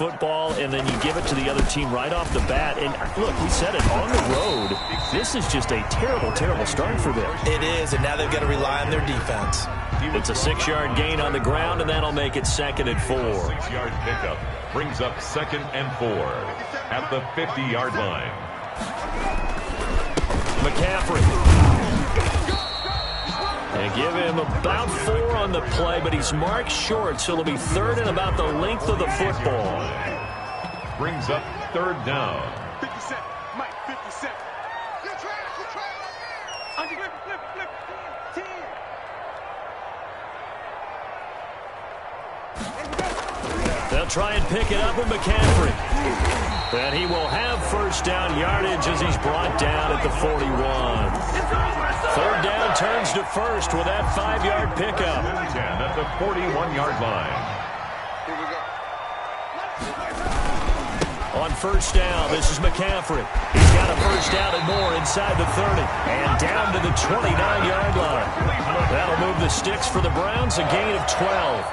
football, and then you give it to the other team right off the bat. And look, we said it, on the road, this is just a terrible, terrible start for them. It is, and now they've got to rely on their defense. It's a 6-yard gain on the ground, and that'll make it 2nd and 4. 6-yard pickup brings up 2nd and 4 at the 50-yard line. McCaffrey. They give him about 4 on the play, but he's marked short, so it'll be 3rd and about the length of the football. Brings up 3rd down. 57, Mike, 57. You're trying. Flip. 10. They'll try and pick it up with McCaffrey. And he will have 1st down yardage as he's brought down at the 41. 3rd down turns to 1st with that 5-yard pickup. 10 at the 41-yard line. On 1st down, this is McCaffrey. He's got a 1st down and more inside the 30. And down to the 29-yard line. That'll move the sticks for the Browns, a gain of 12.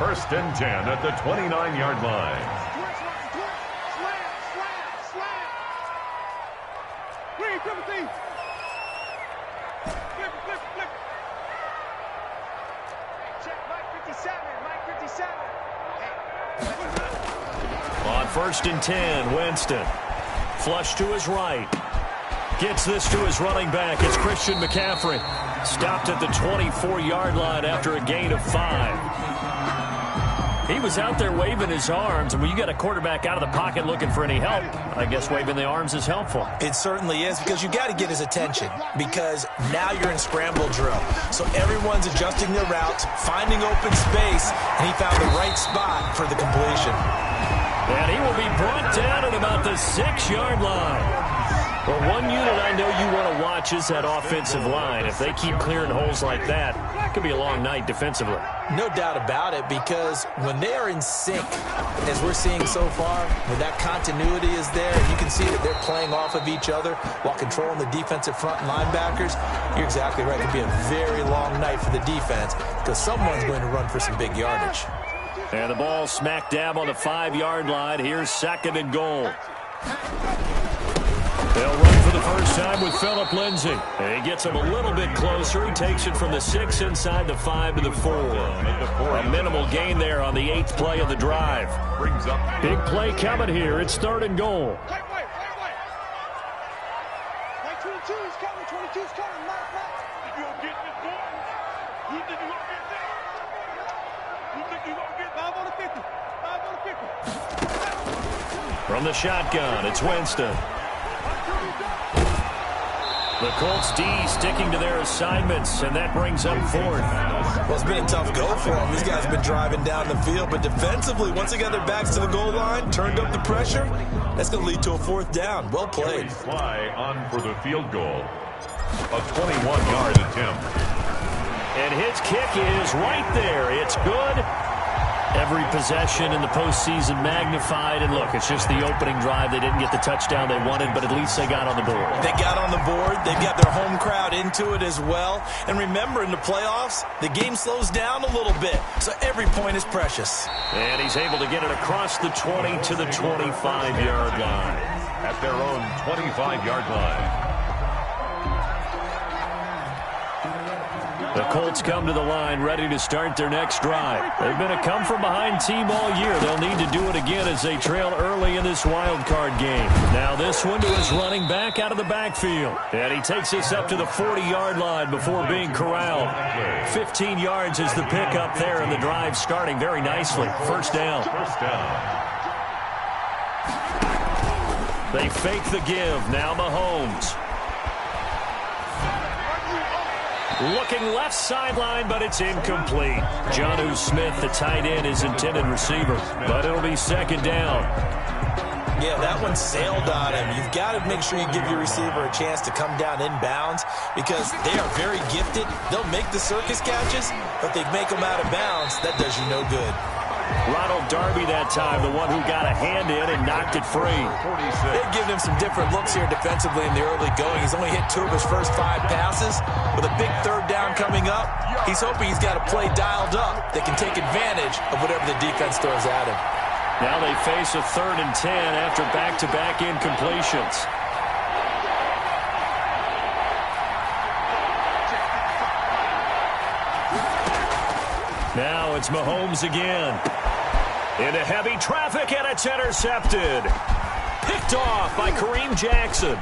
1st and 10 at the 29-yard line. On 1st and 10, Winston. Flush to his right. Gets this to his running back. It's Christian McCaffrey. Stopped at the 24-yard line after a gain of 5. He was out there waving his arms, and when you got a quarterback out of the pocket looking for any help, I guess waving the arms is helpful. It certainly is, because you got to get his attention, because now you're in scramble drill. So everyone's adjusting their routes, finding open space, and he found the right spot for the completion. And he will be brought down at about the 6-yard line. Well, one unit I know you want to watch is that offensive line. If they keep clearing holes like that, it could be a long night defensively. No doubt about it, because when they are in sync, as we're seeing so far, when that continuity is there, you can see that they're playing off of each other while controlling the defensive front linebackers. You're exactly right. It could be a very long night for the defense, because someone's going to run for some big yardage. And the ball smack dab on the 5-yard line. Here's 2nd and goal. They'll run for the first time with Phillip Lindsay. And he gets him a little bit closer. He takes it from the 6 inside the 5 to the 4. A minimal gain there on the 8th play of the drive. Big play coming here. It's 3rd and goal. Right. 22 is coming. 22 is coming. Mark. You gonna get this boy? You think you gonna get that? You think you gonna get 5 on the 50? 5 on the 50. From the shotgun, it's Winston. The Colts D sticking to their assignments, and that brings up 4th. Well, it's been a tough go for them. These guys have been driving down the field, but defensively, once they got their backs to the goal line, turned up the pressure, that's going to lead to a 4th down. Well played. Fly on for the field goal. A 21-yard attempt. And his kick is right there. It's good. Every possession in the postseason magnified. And look, it's just the opening drive. They didn't get the touchdown they wanted, but at least they got on the board. They got on the board. They've got their home crowd into it as well. And remember, in the playoffs, the game slows down a little bit. So every point is precious. And he's able to get it across the 20 to the 25-yard line. At their own 25-yard line. The Colts come to the line ready to start their next drive. They've been a come-from-behind team all year. They'll need to do it again as they trail early in this wild card game. Now this one to his running back out of the backfield. And he takes this up to the 40-yard line before being corralled. 15 yards is the pickup there, and the drive starting very nicely. 1st down. They fake the give. Now Mahomes. Looking left sideline, but it's incomplete. Jonnu Smith, the tight end, is intended receiver, but it'll be 2nd down. Yeah, that one sailed on him. You've got to make sure you give your receiver a chance to come down inbounds, because they are very gifted. They'll make the circus catches, but they make them out of bounds. That does you no good. Ronald Darby that time, the one who got a hand in and knocked it free. They've given him some different looks here defensively in the early going. He's only hit 2 of his first 5 passes. With a big third down coming up, he's hoping he's got a play dialed up that can take advantage of whatever the defense throws at him. Now they face a 3rd and 10 after back-to-back incompletions. Now it's Mahomes again. Into heavy traffic, and it's intercepted. Picked off by Kareem Jackson.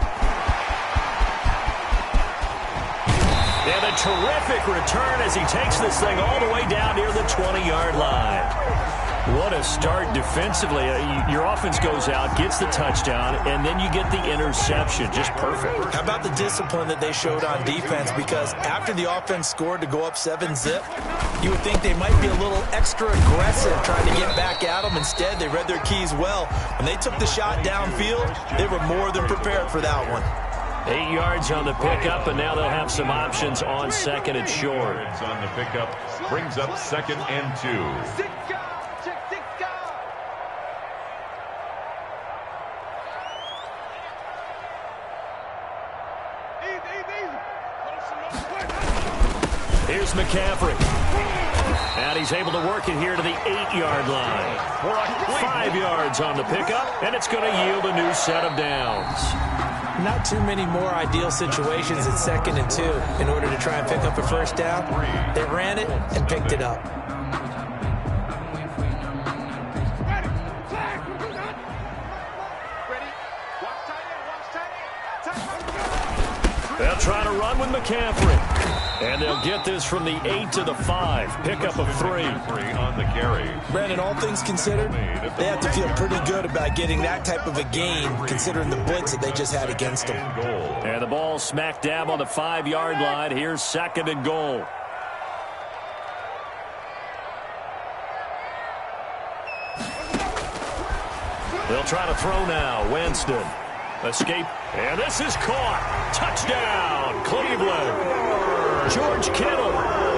And a terrific return as he takes this thing all the way down near the 20-yard line. What a start defensively. Your offense goes out, gets the touchdown, and then you get the interception. Just perfect. How about the discipline that they showed on defense? Because after the offense scored to go up 7-zip, you would think they might be a little extra aggressive trying to get back at them. Instead, they read their keys well. When they took the shot downfield, they were more than prepared for that one. 8 yards on the pickup, and now they'll have some options on 2nd and short. On the pickup brings up 2nd and 2. Here's McCaffrey. And he's able to work it here to the 8-yard line. 5 yards on the pickup, and it's going to yield a new set of downs. Not too many more ideal situations at 2nd and 2 in order to try and pick up a first down. They ran it and picked it up. They'll try to run with McCaffrey. And they'll get this from the 8 to the 5. Pickup of 3. On the carry. Brandon, all things considered, they have to feel pretty good about getting that type of a gain, considering the blitz that they just had against them. And the ball smack dab on the 5-yard line. Here's 2nd and goal. They'll try to throw now. Winston. Escape. And this is caught. Touchdown, Cleveland. George Kittle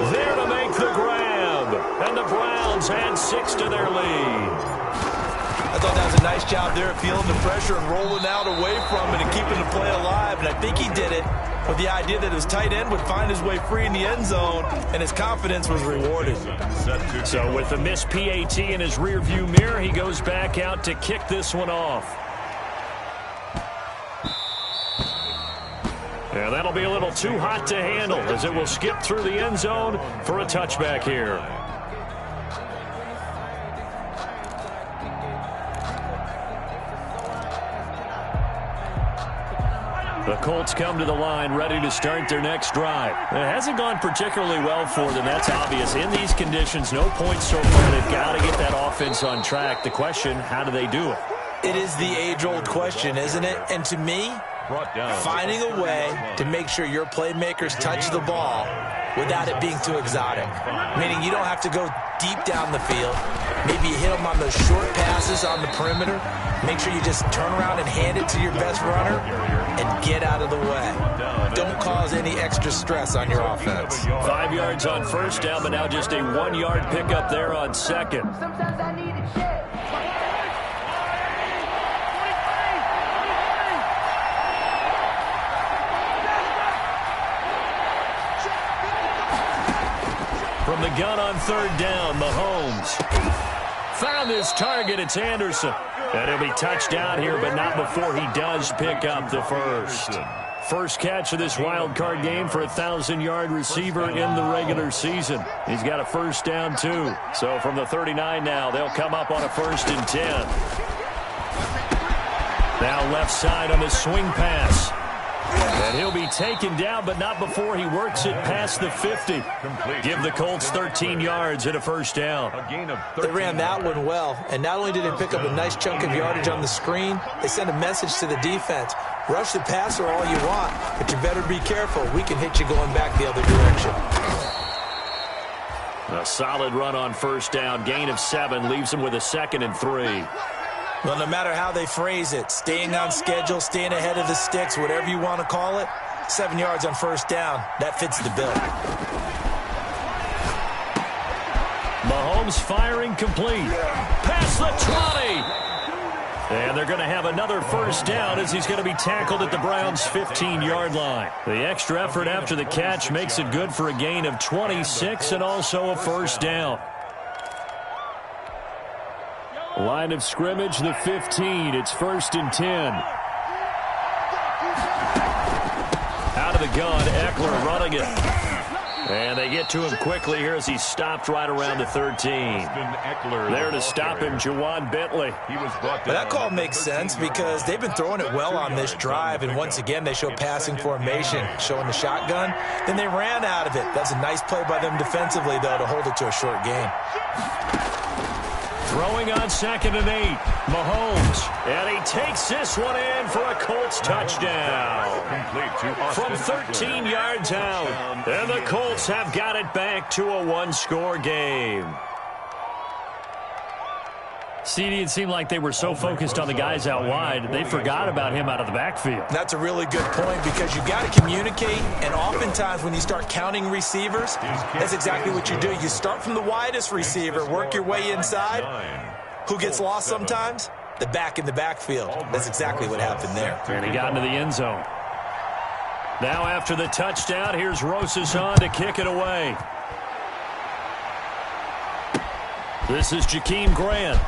there to make the grab. And the Browns add 6 to their lead. I thought that was a nice job there, feeling the pressure and rolling out away from it and keeping the play alive. And I think he did it with the idea that his tight end would find his way free in the end zone, and his confidence was rewarded. So with the missed PAT in his rearview mirror, he goes back out to kick this one off. And that'll be a little too hot to handle as it will skip through the end zone for a touchback here. The Colts come to the line ready to start their next drive. It hasn't gone particularly well for them. That's obvious. In these conditions, no points so far. They've got to get that offense on track. The question, how do they do it? It is the age-old question, isn't it? And to me, finding a way to make sure your playmakers touch the ball without it being too exotic. Meaning you don't have to go deep down the field. Maybe you hit them on those short passes on the perimeter. Make sure you just turn around and hand it to your best runner and get out of the way. Don't cause any extra stress on your offense. 5 yards on first down, but now just a 1-yard pickup there on 2nd. Sometimes I need a check. From the gun on 3rd down, Mahomes found his target. It's Anderson. And he'll be touched down here, but not before he does pick up the first. First catch of this wild card game for a 1,000-yard receiver in the regular season. He's got a first down, too. So from the 39 now, they'll come up on a 1st and 10. Now left side on his swing pass. And he'll be taken down, but not before he works it past the 50. Give the Colts 13 yards and a first down. They ran that one well, and not only did they pick up a nice chunk of yardage on the screen, they sent a message to the defense. Rush the passer all you want, but you better be careful. We can hit you going back the other direction. A solid run on first down. Gain of 7 leaves him with a 2nd and 3. Well, no matter how they phrase it, staying on schedule, staying ahead of the sticks, whatever you want to call it, 7 yards on first down, that fits the bill. Mahomes Mahomes firing complete. Past the 20. And they're going to have another first down as he's going to be tackled at the Browns' 15-yard line. The extra effort after the catch makes it good for a gain of 26 and also a first down. Line of scrimmage, the 15. It's 1st and 10. Out of the gun, Eckler running it. And they get to him quickly here as he stopped right around the 13. There to stop him, Juwan Bentley. That call makes sense because they've been throwing it well on this drive, and once again they show passing formation, showing the shotgun. Then they ran out of it. That's a nice play by them defensively, though, to hold it to a short gain. Throwing on 2nd and 8. Mahomes. And he takes this one in for a Colts touchdown. From 13 yards out. And the Colts have got it back to a one-score game. CD, it seemed like they were so focused on the guys out wide, they forgot about him out of the backfield. That's a really good point because you've got to communicate, and oftentimes when you start counting receivers, that's exactly what you do. You start from the widest receiver, work your way inside. Who gets lost sometimes? The back in the backfield. That's exactly what happened there. And he got into the end zone. Now after the touchdown, here's Rosas on to kick it away. This is Jakeem Grant.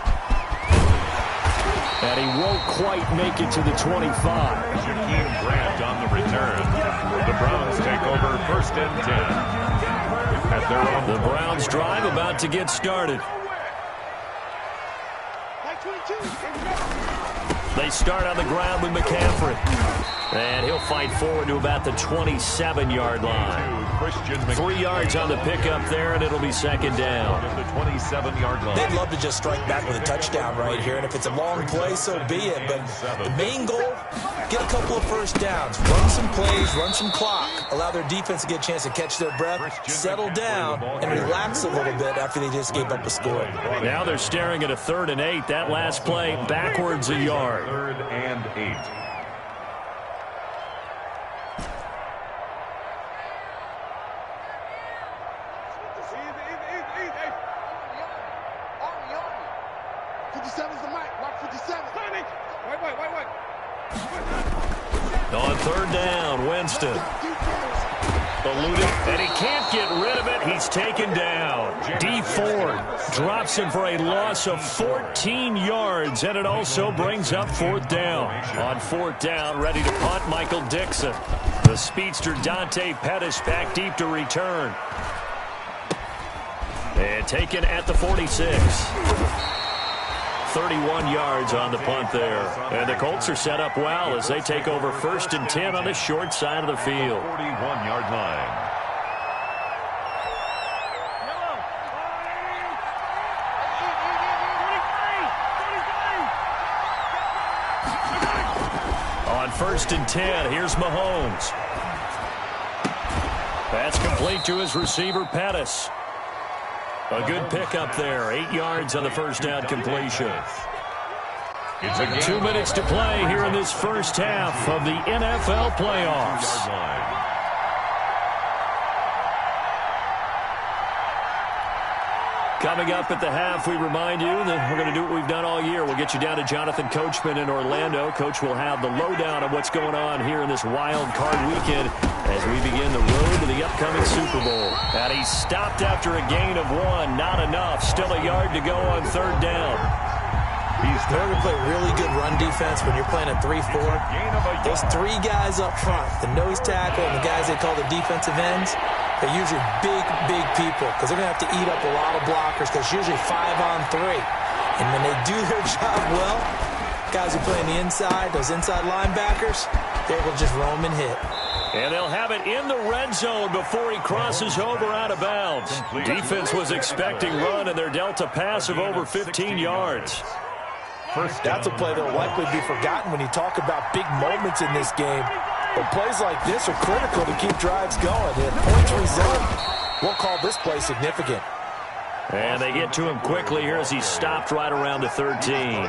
And he won't quite make it to the 25. Jakeem Grant on the return. The Browns take over 1st and 10. At their own. The Browns drive about to get started. They start on the ground with McCaffrey. And he'll fight forward to about the 27-yard line. 3 yards on the pickup there, and it'll be 2nd down. The 27-yard line. They'd love to just strike back with a touchdown right here, and if it's a long play, so be it. But the main goal, get a couple of first downs, run some plays, run some clock, allow their defense to get a chance to catch their breath, settle down, and relax a little bit after they just gave up a score. Now they're staring at a 3rd and 8. That last play, backwards a yard. 3rd and 8. On 3rd down, Winston. Eluded, and he can't get rid of it. He's taken down. D. Ford drops him for a loss of 14 yards, and it also brings up 4th down. On 4th down, ready to punt, Michael Dixon. The speedster Dante Pettis back deep to return. And taken at the 46. 31 yards on the punt there. And the Colts are set up well as they take over 1st and 10 on the short side of the field. 41-yard line. On 1st and 10, here's Mahomes. That's complete to his receiver, Pettis. A good pickup there. 8 yards on the first down completion. 2 minutes to play here in this first half of the NFL playoffs. Coming up at the half, we remind you that we're going to do what we've done all year. We'll get you down to Jonathan Coachman in Orlando. Coach will have the lowdown of what's going on here in this wild card weekend as we begin the road to the upcoming Super Bowl. And he stopped after a gain of 1. Not enough. Still a yard to go on 3rd down. They're going to play really good run defense when you're playing a 3-4. Those 3 guys up front, the nose tackle and the guys they call the defensive ends, they're usually big people because they're going to have to eat up a lot of blockers because it's usually 5-on-3. And when they do their job well, guys who play on the inside, those inside linebackers, they're able to just roam and hit. And they'll have it in the red zone before he crosses over out of bounds. Defense was expecting run, and they're dealt a pass of over 15 yards. That's a play that will likely be forgotten when you talk about big moments in this game. But plays like this are critical to keep drives going. And points result, we'll call this play significant. And they get to him quickly here as he stopped right around the 13.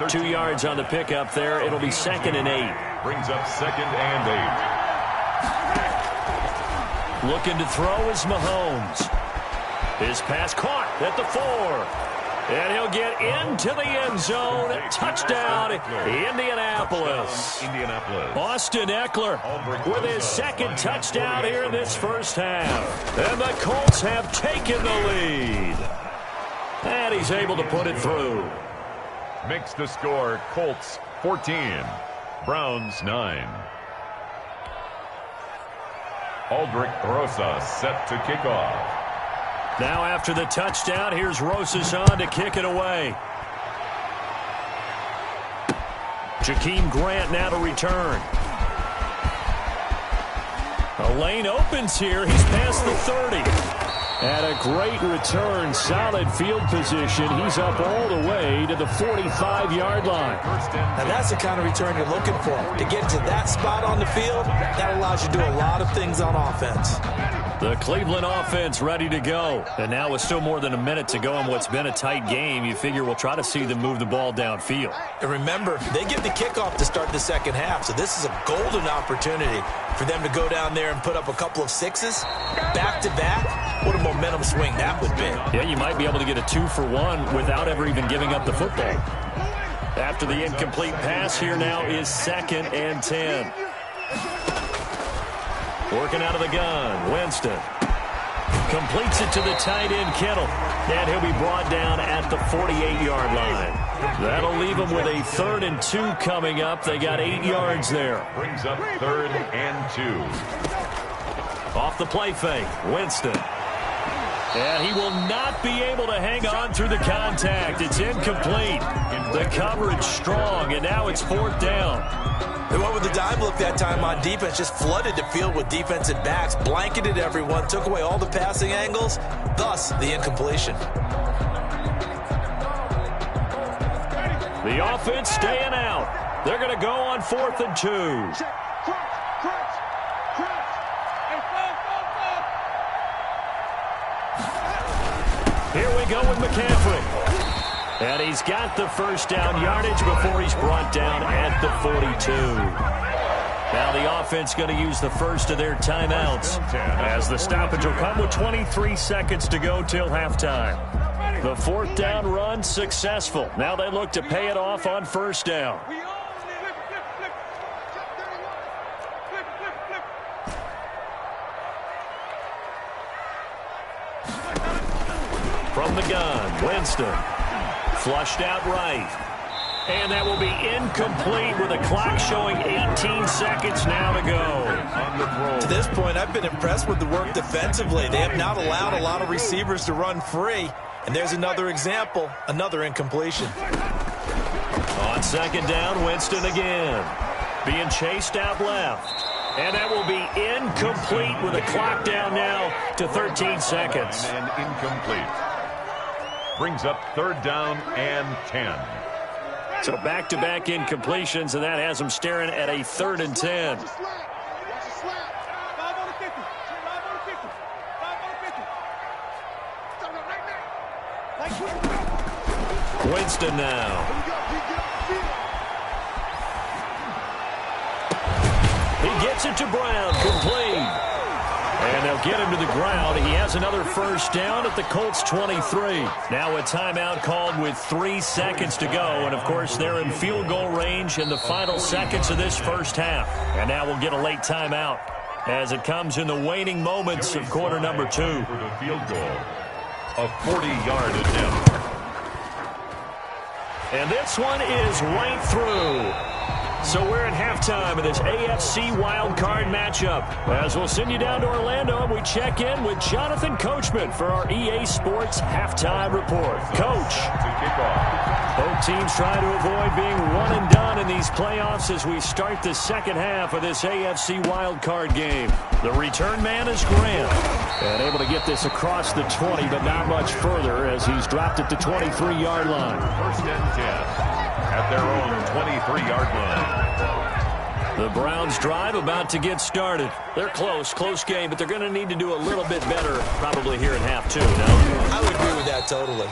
2 yards on the pickup there. It'll be 2nd and 8. Brings up 2nd and 8. Looking to throw is Mahomes. His pass caught at the 4. And he'll get into the end zone. Touchdown, Indianapolis. Austin Eckler with his second touchdown here in this first half. And the Colts have taken the lead. And he's able to put it through. Makes the score Colts 14, Browns 9. Aldrich Rosas set to kick off. Now after the touchdown, here's Rosas on to kick it away. Jakeem Grant now to return. A lane opens here. He's past the 30. And a great return, solid field position. He's up all the way to the 45-yard line. And that's the kind of return you're looking for. To get to that spot on the field, that allows you to do a lot of things on offense. The Cleveland offense ready to go. And now with still more than a minute to go in what's been a tight game, you figure we'll try to see them move the ball downfield. And remember, they get the kickoff to start the second half, so this is a golden opportunity for them to go down there and put up a couple of sixes back-to-back. What a momentum swing that would be. Yeah, you might be able to get a 2-for-1 without ever even giving up the football. After the incomplete pass, here now is 2nd and 10. Working out of the gun, Winston. Completes it to the tight end, Kittle. And he'll be brought down at the 48-yard line. That'll leave them with a 3rd and 2 coming up. They got 8 yards there. Brings up 3rd and 2. Off the play fake, Winston. And he will not be able to hang on through the contact. It's incomplete. The coverage strong, and now it's 4th down. They went with the dime look that time on defense, just flooded the field with defensive backs, blanketed everyone, took away all the passing angles, thus the incompletion. The offense staying out. They're going to go on 4th and 2. Here we go with McCaffrey. And he's got the first down yardage before he's brought down at the 42. Now the offense going to use the first of their timeouts as the stoppage will come with 23 seconds to go till halftime. The 4th down run successful. Now they look to pay it off on 1st down. From the gun, Winston. Flushed out right. And that will be incomplete with the clock showing 18 seconds now to go. To this point, I've been impressed with the work defensively. They have not allowed a lot of receivers to run free. And there's another example, another incompletion. On 2nd down, Winston again. Being chased out left. And that will be incomplete with the clock down now to 13 seconds. And incomplete. Brings up 3rd down and 10. So back-to-back incompletions, and that has them staring at a 3rd and 10. Winston now. He gets it to Brown, complete. And they'll get him to the ground. He has another first down at the Colts 23. Now a timeout called with 3 seconds to go. And, of course, they're in field goal range in the final seconds of this first half. And now we'll get a late timeout as it comes in the waning moments of quarter number 2. For the field goal, a 40-yard attempt. And this one is right through. So we're at halftime of this AFC wildcard matchup. As we'll send you down to Orlando, and we check in with Jonathan Coachman for our EA Sports Halftime Report. Coach, both teams trying to avoid being one and done in these playoffs as we start the second half of this AFC wildcard game. The return man is Grant. And able to get this across the 20, but not much further as he's dropped at the 23-yard line. 1st and 10. At their own 23-yard line. The Browns drive about to get started. They're close game, but they're going to need to do a little bit better probably here in half 2, no? I would agree with that totally.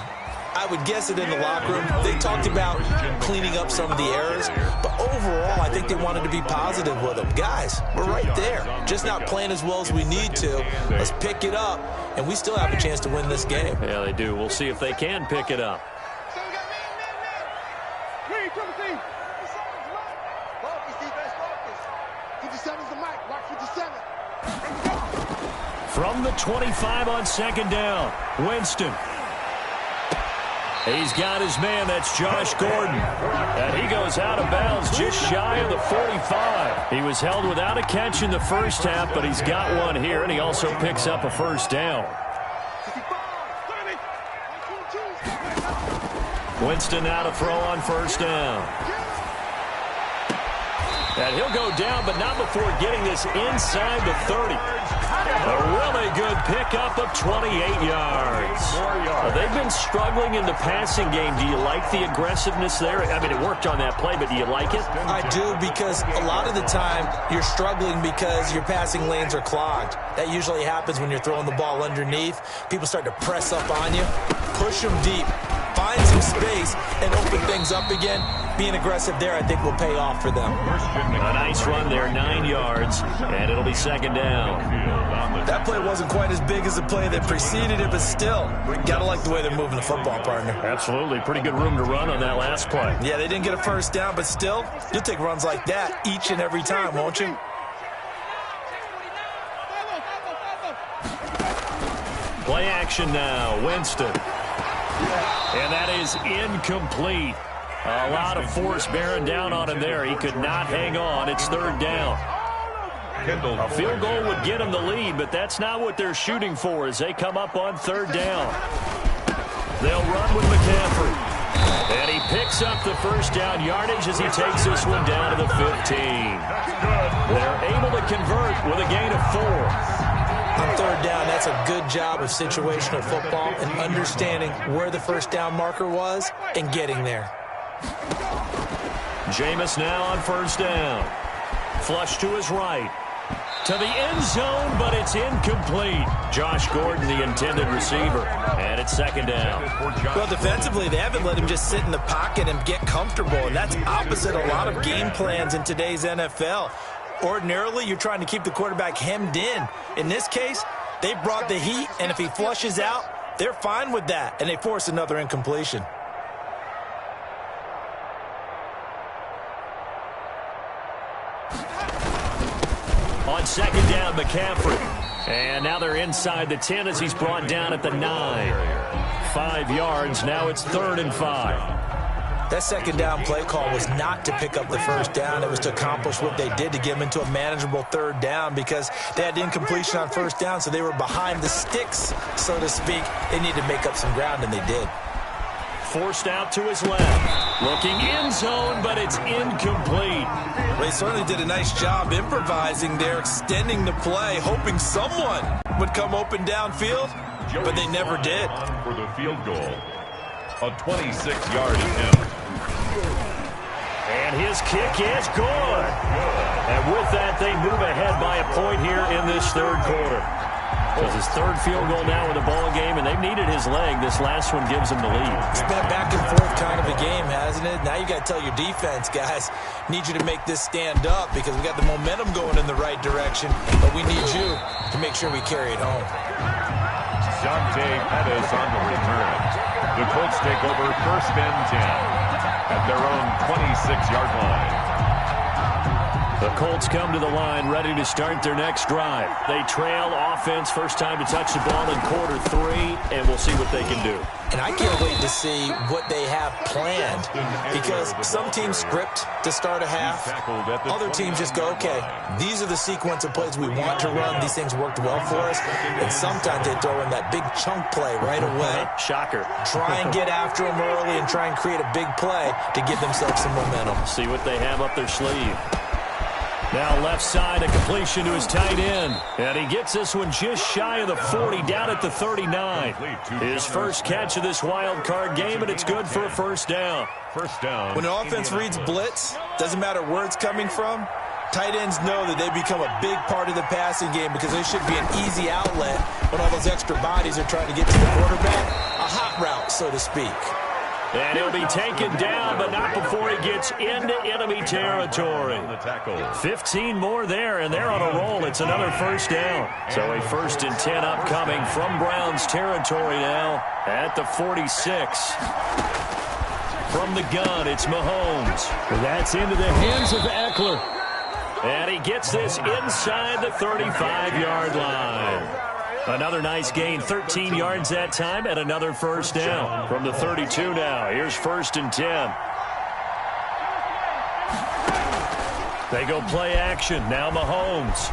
I would guess it in the locker room. They talked about cleaning up some of the errors, but overall, I think they wanted to be positive with them. Guys, we're right there. Just not playing as well as we need to. Let's pick it up, and we still have a chance to win this game. Yeah, they do. We'll see if they can pick it up. From the 25 on second down, Winston. He's got his man. That's Josh Gordon. And he goes out of bounds just shy of the 45. He was held without a catch in the first half, but he's got one here, and he also picks up a first down. Winston now to throw on first down. And he'll go down, but not before getting this inside the 30. A really good pickup of 28 yards. They've been struggling in the passing game. Do you like the aggressiveness there? I mean, it worked on that play, but do you like it? I do, because a lot of the time you're struggling because your passing lanes are clogged. That usually happens when you're throwing the ball underneath. People start to press up on you, push them deep, find some space, and open things up again. Being aggressive there, I think, will pay off for them. A nice run there, 9 yards, and it'll be second down. That play wasn't quite as big as the play that preceded it, but still, gotta like the way they're moving the football, partner. Absolutely. Pretty good room to run on that last play. Yeah, they didn't get a first down, but still, you'll take runs like that each and every time, won't you? Play action now, Winston. And that is incomplete. A lot of force bearing down on him there. He could not hang on. It's third down. A field goal would get him the lead, but that's not what they're shooting for as they come up on third down. They'll run with McCaffrey. And he picks up the first down yardage as he takes this one down to the 15. They're able to convert with a gain of 4. On third down, that's a good job of situational football and understanding where the first down marker was and getting there. Jameis now on first down. Flush to his right. To the end zone, but it's incomplete. Josh Gordon, the intended receiver. And it's second down. Well, defensively, they haven't let him just sit in the pocket and get comfortable, and that's opposite a lot of game plans in today's NFL. Ordinarily, you're trying to keep the quarterback hemmed in. In this case, they brought the heat, and if he flushes out, they're fine with that, and they force another incompletion. On second down, McCaffrey. And now they're inside the 10 as he's brought down at the 9. 5 yards. Now it's 3rd and 5. That second down play call was not to pick up the first down. It was to accomplish what they did to get them into a manageable third down because they had incompletion on first down, so they were behind the sticks, so to speak. They needed to make up some ground, and they did. Forced out to his left. Looking end zone, but it's incomplete. Well, they certainly did a nice job improvising there, extending the play, hoping someone would come open downfield, but they never did. For the field goal, a 26-yard attempt. And his kick is good. And with that, they move ahead by a point here in this third quarter. It's his third field goal now with a ball game, and they've needed his leg. This last one gives them the lead. It's been a back-and-forth kind of a game, hasn't it? Now you got to tell your defense, guys, need you to make this stand up because we got the momentum going in the right direction, but we need you to make sure we carry it home. Dante Pettis on the return. The Colts take over 1st and 10 at their own 26-yard line. The Colts come to the line ready to start their next drive. They trail offense, first time to touch the ball in quarter 3, and we'll see what they can do. And I can't wait to see what they have planned because some teams script to start a half. Other teams just go, okay, these are the sequence of plays we want to run. These things worked well for us. And sometimes they throw in that big chunk play right away. Shocker. Try and get after them early and try and create a big play to give themselves some momentum. See what they have up their sleeve. Now left side, a completion to his tight end. And he gets this one just shy of the 40, down at the 39. His first catch of this wild card game, and it's good for a first down. First down. When an offense reads blitz, doesn't matter where it's coming from, tight ends know that they become a big part of the passing game because they should be an easy outlet when all those extra bodies are trying to get to the quarterback. hot route, so to speak. And he'll be taken down, but not before he gets into enemy territory. 15 more there, and they're on a roll. It's another first down. So a 1st and 10 upcoming from Browns territory now at the 46. From the gun, it's Mahomes. That's into the hands of Eckler. And he gets this inside the 35-yard line. Another nice gain, 13 yards that time, and another first down. From the 32 now, here's 1st and 10. They go play action, now Mahomes.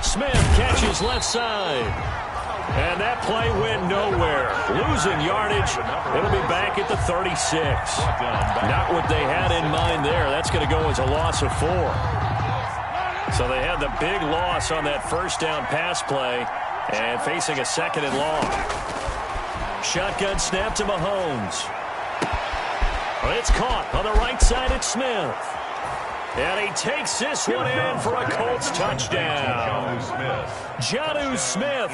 Smith catches left side. And that play went nowhere. Losing yardage. It'll be back at the 36. Not what they had in mind there. That's going to go as a loss of 4. So they had the big loss on that first down pass play and facing a 2nd and long. Shotgun snap to Mahomes. It's caught on the right side at Smith. And he takes this one in for a Colts touchdown. Jonnu Smith,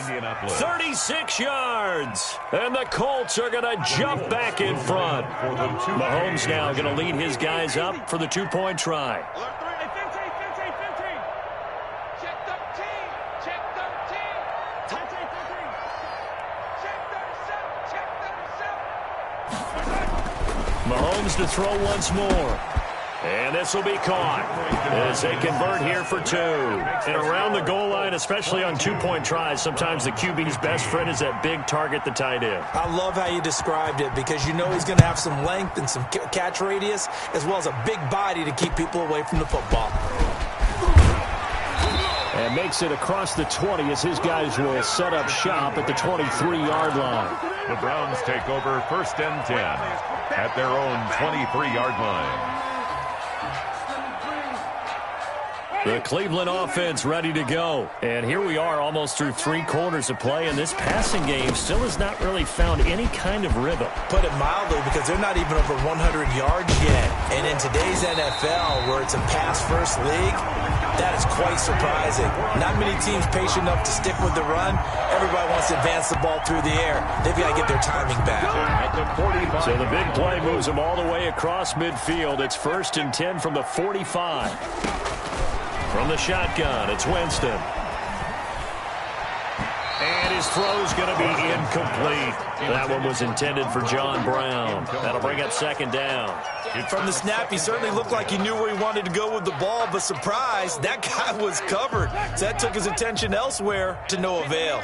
36 yards. And the Colts are going to jump back in front. Mahomes now going to lead his guys up for the 2-point try. Mahomes to throw once more. And this will be caught as they convert here for 2. And around the goal line, especially on 2-point tries, sometimes the QB's best friend is that big target, the tight end. I love how you described it because you know he's going to have some length and some catch radius as well as a big body to keep people away from the football. And makes it across the 20 as his guys will set up shop at the 23-yard line. The Browns take over 1st and 10 at their own 23-yard line. The Cleveland offense ready to go. And here we are almost through 3 quarters of play, and this passing game still has not really found any kind of rhythm. Put it mildly, because they're not even over 100 yards yet. And in today's NFL, where it's a pass-first league, that is quite surprising. Not many teams patient enough to stick with the run. Everybody wants to advance the ball through the air. They've got to get their timing back. So the big play moves them all the way across midfield. It's 1st and 10 from the 45. From the shotgun, it's Winston. And his throw's going to be incomplete. That one was intended for John Brown. That'll bring up 2nd down. From the snap, he certainly looked like he knew where he wanted to go with the ball, but surprise, that guy was covered. So that took his attention elsewhere to no avail.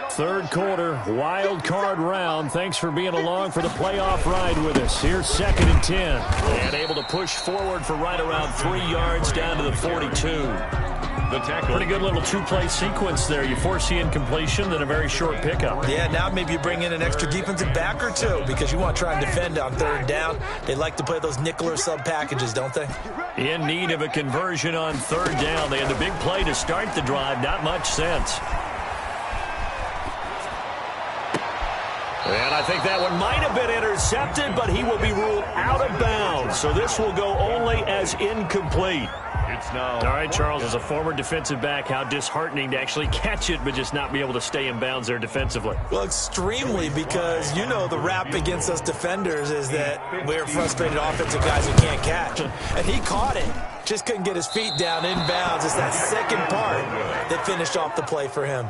3rd quarter, wild card round. Thanks for being along for the playoff ride with us. Here's 2nd and 10. And able to push forward for right around 3 yards down to the 42. Pretty good little 2-play sequence there. You force the incompletion, then a very short pickup. Yeah, now maybe you bring in an extra defensive back or 2 because you want to try and defend on 3rd down. They like to play those nickel or sub packages, don't they? In need of a conversion on 3rd down. They had the big play to start the drive. Not much sense. And I think that one might have been intercepted, but he will be ruled out of bounds. So this will go only as incomplete. All right, Charles, as a former defensive back, how disheartening to actually catch it, but just not be able to stay in bounds there defensively. Well, extremely, because you know the rap against us defenders is that we're frustrated offensive guys who can't catch. And he caught it. Just couldn't get his feet down in bounds. It's that second part that finished off the play for him.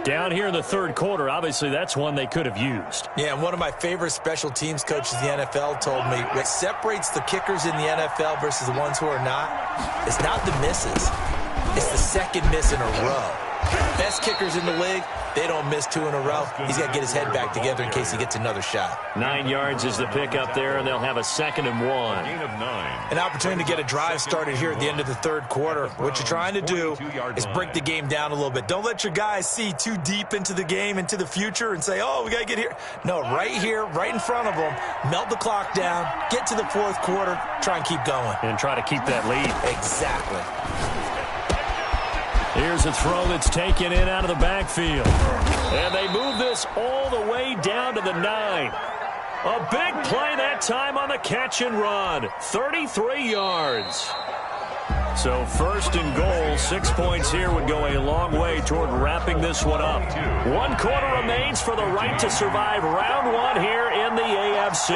Down here in the 3rd quarter, obviously that's one they could have used. Yeah, and one of my favorite special teams coaches in the NFL told me what separates the kickers in the NFL versus the ones who are not is not the misses. It's the second miss in a row. Best kickers in the league, they don't miss 2 in a row. He's got to get his head back together in case he gets another shot. 9 yards is the pickup there, and they'll have a 2nd and 1. Gain of 9. An opportunity to get a drive started here at the end of the 3rd quarter. What you're trying to do is break the game down a little bit. Don't let your guys see too deep into the game, into the future, and say, oh, we got to get here. No, right here, right in front of them, melt the clock down, get to the 4th quarter, try and keep going. And try to keep that lead. Exactly. Here's a throw that's taken in out of the backfield. And they move this all the way down to the 9. A big play that time on the catch and run. 33 yards. So first and goal, 6 points here would go a long way toward wrapping this one up. 1 quarter remains for the right to survive round 1 here in the AFC.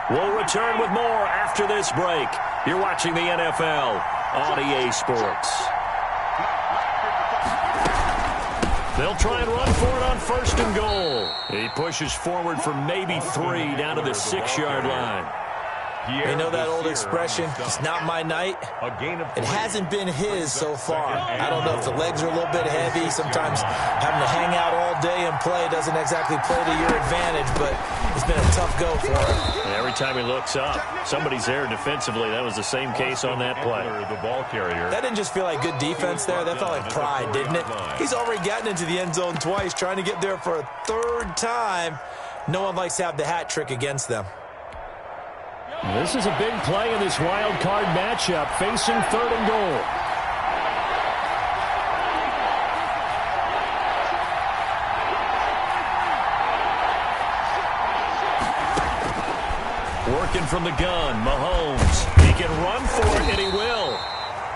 We'll return with more after this break. You're watching the NFL on EA Sports. They'll try and run for it on first and goal. He pushes forward for maybe 3 down to the 6-yard line. You know that old expression, it's not my night? It hasn't been his so far. I don't know if the legs are a little bit heavy. Sometimes having to hang out all day and play doesn't exactly play to your advantage, but it's been a tough go for him. And every time he looks up, somebody's there defensively. That was the same case on that play. The ball carrier. That didn't just feel like good defense there. That felt like pride, didn't it? He's already gotten into the end zone twice, trying to get there for a 3rd time. No one likes to have the hat trick against them. This is a big play in this wild card matchup, facing 3rd and goal. Working from the gun, Mahomes. He can run for it, and he will.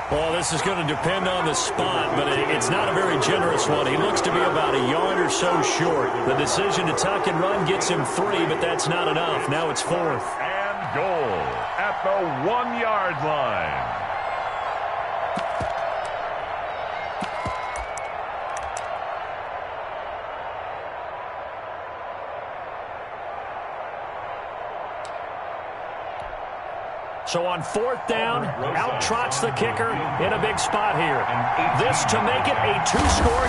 Well, this is going to depend on the spot, but it's not a very generous one. He looks to be about a yard or so short. The decision to tuck and run gets him 3, but that's not enough. Now it's 4th. Goal at the 1-yard line. So on 4th down, out trots the kicker in a big spot here. This to make it a 2-score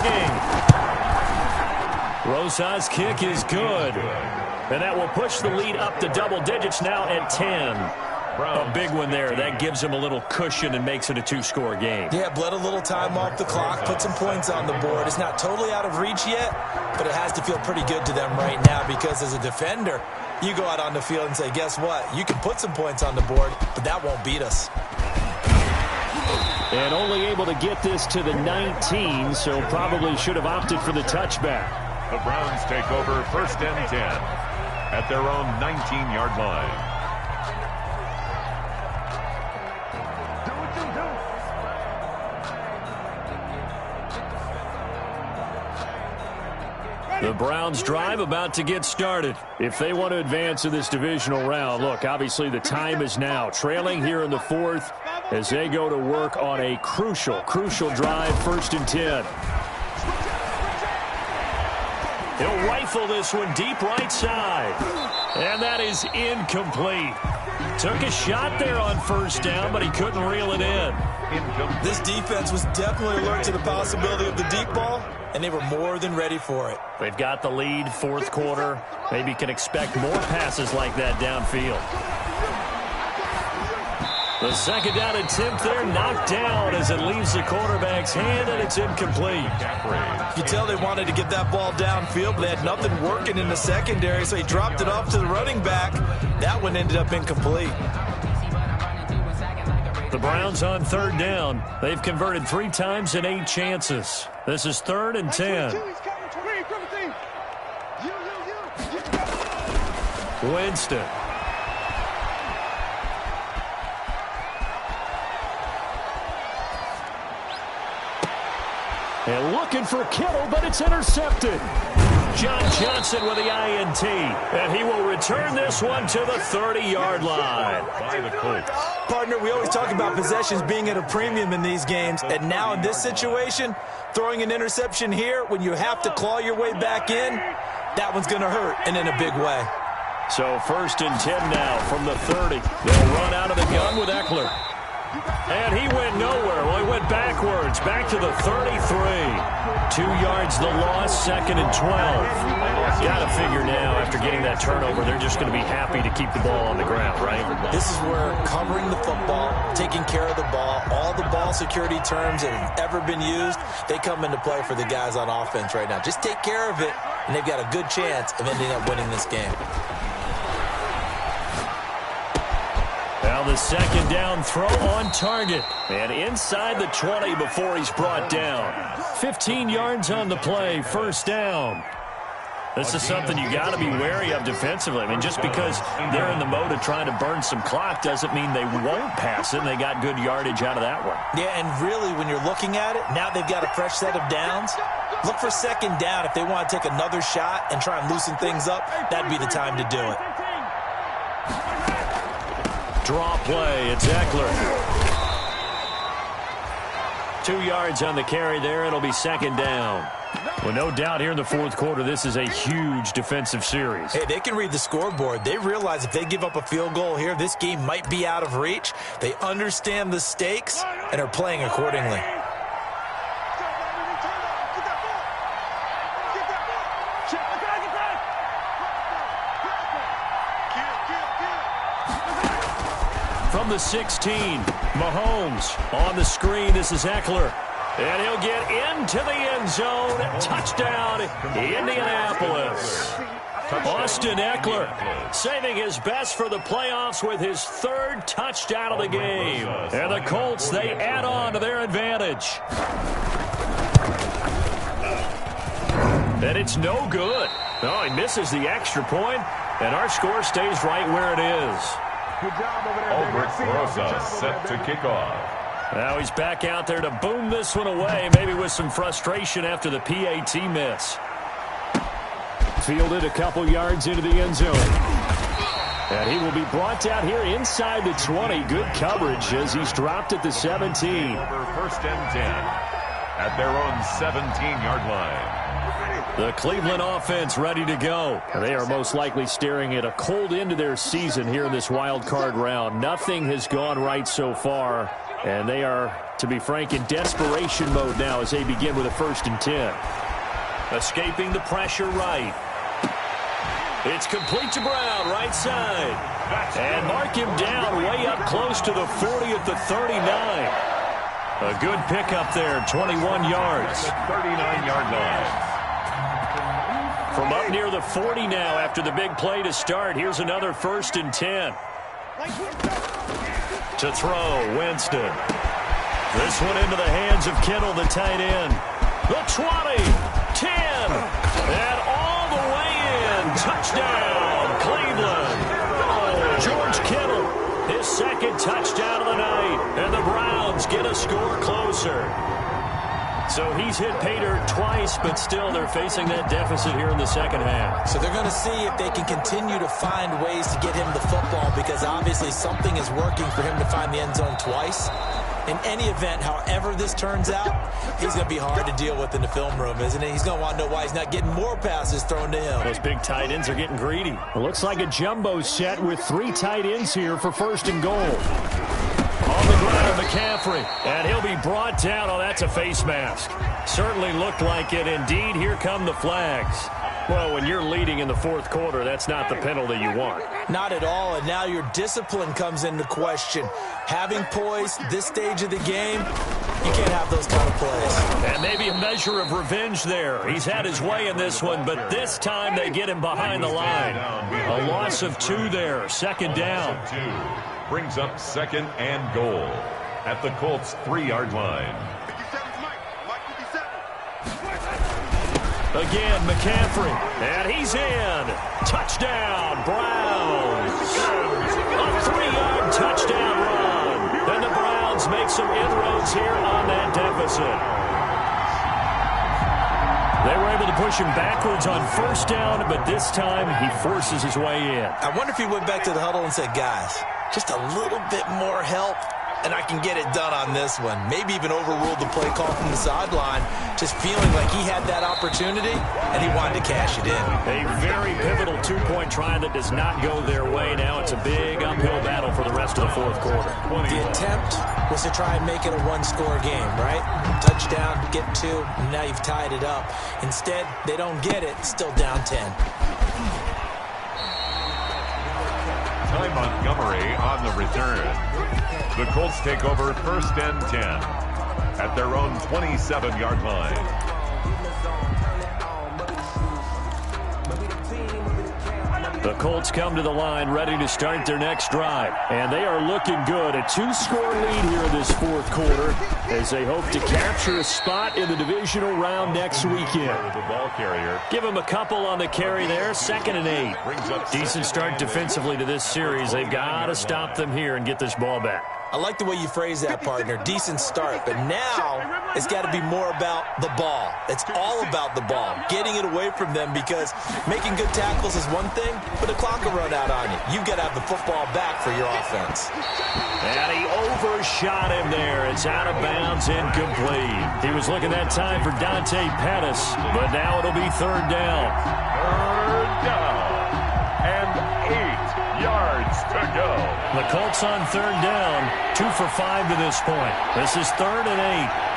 game. Rosa's kick is good. And that will push the lead up to double digits now at 10. A big one there. That gives him a little cushion and makes it a 2-score game. Yeah, bled a little time off the clock, put some points on the board. It's not totally out of reach yet, but it has to feel pretty good to them right now because as a defender, you go out on the field and say, guess what? You can put some points on the board, but that won't beat us. And only able to get this to the 19, so probably should have opted for the touchback. The Browns take over 1st and 10 at their own 19-yard line. The Browns drive about to get started. If they want to advance in this divisional round, look, obviously the time is now. Trailing here in the 4th as they go to work on a crucial drive, 1st and 10. He'll rifle this one deep right side. And that is incomplete. Took a shot there on 1st down, but he couldn't reel it in. This defense was definitely alert to the possibility of the deep ball, and they were more than ready for it. They've got the lead, 4th quarter. Maybe can expect more passes like that downfield. The 2nd down attempt there knocked down as it leaves the quarterback's hand, and it's incomplete. You tell they wanted to get that ball downfield, but they had nothing working in the secondary, so he dropped it off to the running back. That one ended up incomplete. The Browns on 3rd down. They've converted 3 times in 8 chances. This is 3rd and 10. Winston. And looking for Kittle, but it's intercepted. John Johnson with the INT. And he will return this one to the 30-yard line. By the Colts. Partner, we always talk about possessions being at a premium in these games. And now in this situation, throwing an interception here when you have to claw your way back in, that one's going to hurt, and in a big way. So 1st and 10 now from the 30. They'll run out of the gun with Eckler. And he went nowhere. Well, he went backwards, back to the 33. 2 yards the loss, 2nd and 12. Got to figure now, after getting that turnover, they're just going to be happy to keep the ball on the ground, right? This is where covering the football, taking care of the ball, all the ball security terms that have ever been used, they come into play for the guys on offense right now. Just take care of it, and they've got a good chance of ending up winning this game. Now the 2nd down throw on target. And inside the 20 before he's brought down. 15 yards on the play, 1st down. This is something you got to be wary of defensively. I mean, just because they're in the mode of trying to burn some clock doesn't mean they won't pass it, and they got good yardage out of that one. Yeah, and really, when you're looking at it, now they've got a fresh set of downs. Look for second down. If they want to take another shot and try and loosen things up, that'd be the time to do it. Draw play. It's Eckler. 2 yards on the carry there. It'll be second down. Well, no doubt here in the fourth quarter, this is a huge defensive series. Hey, they can read the scoreboard. They realize if they give up a field goal here, this game might be out of reach. They understand the stakes and are playing accordingly. From the 16, Mahomes on the screen. This is Eckler. And he'll get into the end zone. Touchdown, Indianapolis. Austin Eckler saving his best for the playoffs with his 3rd touchdown of the game. And the Colts, they add on to their advantage. And it's no good. Oh, he misses the extra point, and our score stays right where it is. Good job over there. Albert Rosa set to kick off. Now he's back out there to boom this one away, maybe with some frustration after the PAT miss. Fielded a couple yards into the end zone. And he will be brought down here inside the 20. Good coverage as he's dropped at the 17. Over 1st and 10 at their own 17-yard line. The Cleveland offense ready to go. They are most likely staring at a cold end to their season here in this wild card round. Nothing has gone right so far, and they are, to be frank, in desperation mode now as they begin with a 1st and 10. Escaping the pressure right. It's complete to Brown, right side. And mark him down way up close to the 40 at the 39. A good pickup there, 21 yards. 39-yard line. From up near the 40 now after the big play to start. Here's another 1st and 10. To throw, Winston. This one into the hands of Kittle, the tight end. The 20, 10, and all the way in. Touchdown, Cleveland. George Kittle, his 2nd touchdown of the night. And the Browns get a score closer. So he's hit pay dirt twice, but still they're facing that deficit here in the second half. So they're going to see if they can continue to find ways to get him the football, because obviously something is working for him to find the end zone twice. In any event, however this turns out, he's going to be hard to deal with in the film room, isn't he? He's going to want to know why he's not getting more passes thrown to him. Those big tight ends are getting greedy. It looks like a jumbo set with 3 tight ends here for 1st and goal. On the ground, McCaffrey, and he'll be brought down. Oh, that's a face mask. Certainly looked like it. Indeed, here come the flags. Well, when you're leading in the fourth quarter, that's not the penalty you want. Not at all, and now your discipline comes into question. Having poise this stage of the game, you can't have those kind of plays. And maybe a measure of revenge there. He's had his way in this one, but this time they get him behind the line. A loss of 2 there, second down. Brings up 2nd and goal at the Colts' 3-yard line. Again, McCaffrey, and he's in. Touchdown, Browns. A 3-yard touchdown run. And the Browns make some inroads here on that deficit. They were able to push him backwards on 1st down, but this time he forces his way in. I wonder if he went back to the huddle and said, guys, just a little bit more help, and I can get it done on this one. Maybe even overruled the play call from the sideline, just feeling like he had that opportunity, and he wanted to cash it in. A very pivotal 2-point try that does not go their way. Now it's a big uphill battle for the rest of the fourth quarter. The attempt was to try and make it a 1-score game, right? Touchdown, get 2, and now you've tied it up. Instead, they don't get it, still down 10. Ty Montgomery on the return. The Colts take over 1st and 10 at their own 27-yard line. The Colts come to the line ready to start their next drive. And they are looking good. A 2-score lead here in this fourth quarter as they hope to capture a spot in the divisional round next weekend. The ball carrier. Give them a couple on the carry there. 2nd and 8. Decent start defensively to this series. They've got to stop them here and get this ball back. I like the way you phrase that, partner. Decent start. But now it's got to be more about the ball. It's all about the ball. Getting it away from them, because making good tackles is one thing, but the clock will run out on you. You've got to have the football back for your offense. And he overshot him there. It's out of bounds, incomplete. He was looking that time for Dante Pettis, but now it'll be 3rd down. 3rd down. And 8 yards to go. The Colts on 3rd down. 2 for 5 to this point. This is 3rd and 8.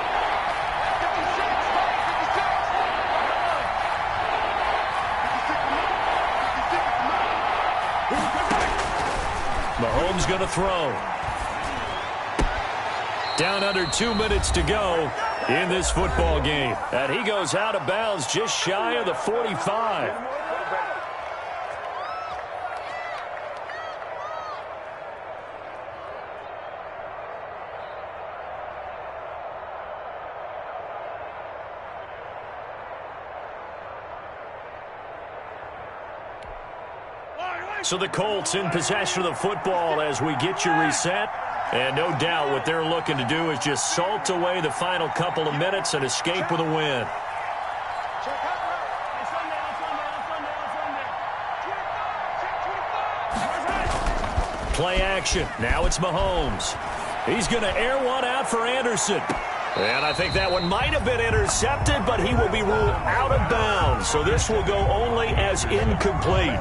Mahomes going to throw. Down under 2 minutes to go in this football game. And he goes out of bounds just shy of the 45. So the Colts in possession of the football as we get you reset. And no doubt what they're looking to do is just salt away the final couple of minutes and escape with a win. Play action. Now it's Mahomes. He's going to air one out for Anderson. And I think that one might have been intercepted, but he will be ruled out of bounds. So this will go only as incomplete.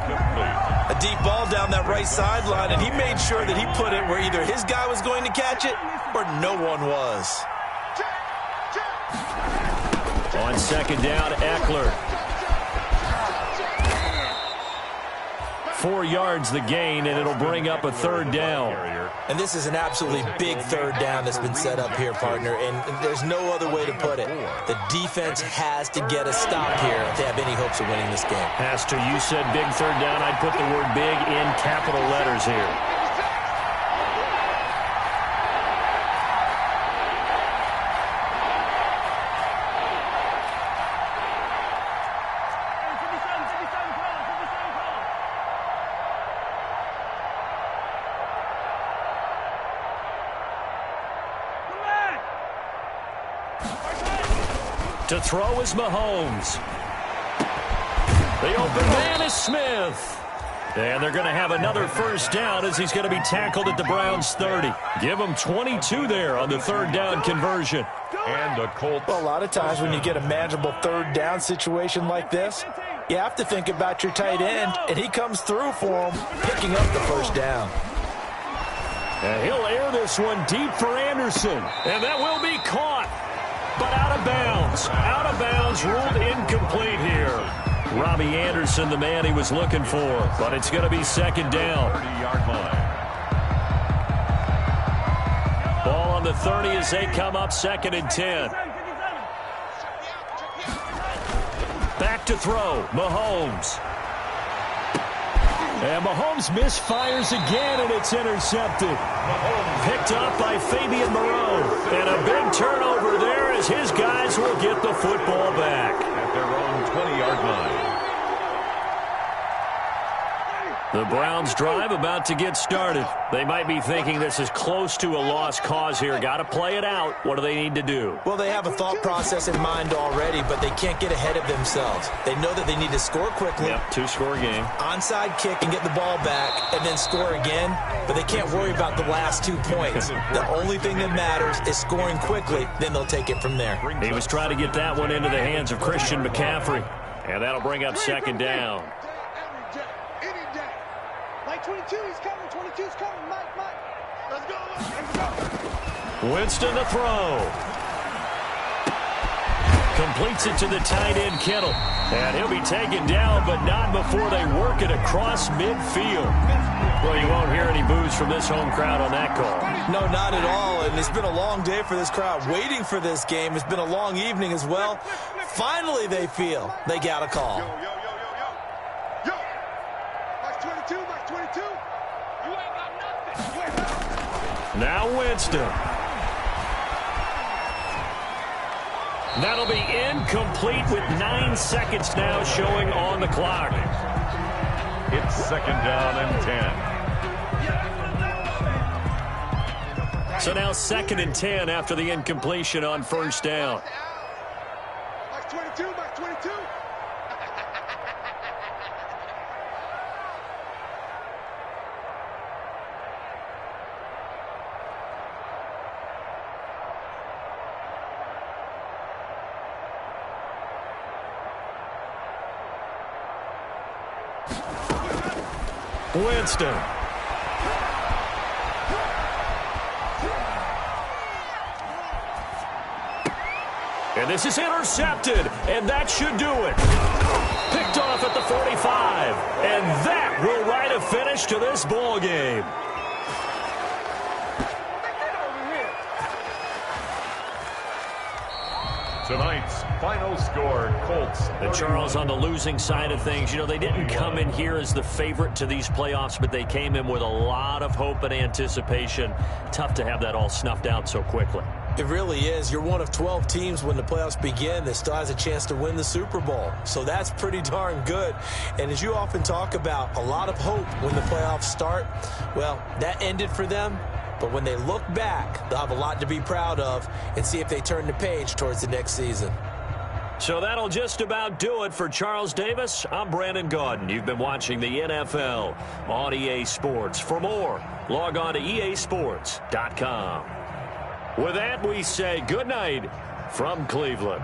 A deep ball down that right sideline, and he made sure that he put it where either his guy was going to catch it or no one was. On 2nd down, Eckler. 4 yards the gain, and it'll bring up a 3rd down. And this is an absolutely big 3rd down that's been set up here, partner, and there's no other way to put it. The defense has to get a stop here if they have any hopes of winning this game. Has to. You said big 3rd down. I'd put the word big in capital letters here. To throw is Mahomes. The open man is Smith. And they're going to have another 1st down as he's going to be tackled at the Browns' 30. Give him 22 there on the 3rd down conversion. And the Colts. Well, a lot of times when you get a manageable 3rd down situation like this, you have to think about your tight end, and he comes through for him, picking up the 1st down. And he'll air this one deep for Anderson. And that will be caught. But out of bounds. Out of bounds, ruled incomplete here. Robbie Anderson, the man he was looking for. But it's going to be 2nd down. 30-yard line. Ball on the 30 as they come up 2nd and 10. Back to throw. Mahomes. And Mahomes misfires again, and it's intercepted. Picked up by Fabian Moreau. And a big turnover there as his guys will get the football back. At their own 20-yard line. The Browns drive about to get started. They might be thinking this is close to a lost cause here. Got to play it out. What do they need to do? Well, they have a thought process in mind already, but they can't get ahead of themselves. They know that they need to score quickly. Yep, 2-score game. Onside kick and get the ball back and then score again, but they can't worry about the last 2 points. The only thing that matters is scoring quickly, then they'll take it from there. He was trying to get that one into the hands of Christian McCaffrey, and that'll bring up 2nd down. 22, he's coming. 22's coming. Mike. Let's go. Winston to throw. Completes it to the tight end, Kittle. And he'll be taken down, but not before they work it across midfield. Well, you won't hear any boos from this home crowd on that call. No, not at all. And it's been a long day for this crowd waiting for this game. It's been a long evening as well. Finally, they feel they got a call. Now Winston. That'll be incomplete with 9 seconds now showing on the clock. It's second down and 10. So now second and 10 after the incompletion on first down. Box 22, box 22. Winston. And this is intercepted, and that should do it. Picked off at the 45, and that will write a finish to this ball game. Tonight's final score, Colts. And Charles, on the losing side of things, you know, they didn't come in here as the favorite to these playoffs, but they came in with a lot of hope and anticipation. Tough to have that all snuffed out so quickly. It really is. You're one of 12 teams when the playoffs begin that still has a chance to win the Super Bowl. So that's pretty darn good. And as you often talk about, a lot of hope when the playoffs start. Well, that ended for them. But when they look back, they'll have a lot to be proud of and see if they turn the page towards the next season. So that'll just about do it for Charles Davis. I'm Brandon Gaudin. You've been watching the NFL on EA Sports. For more, log on to easports.com. With that, we say good night from Cleveland.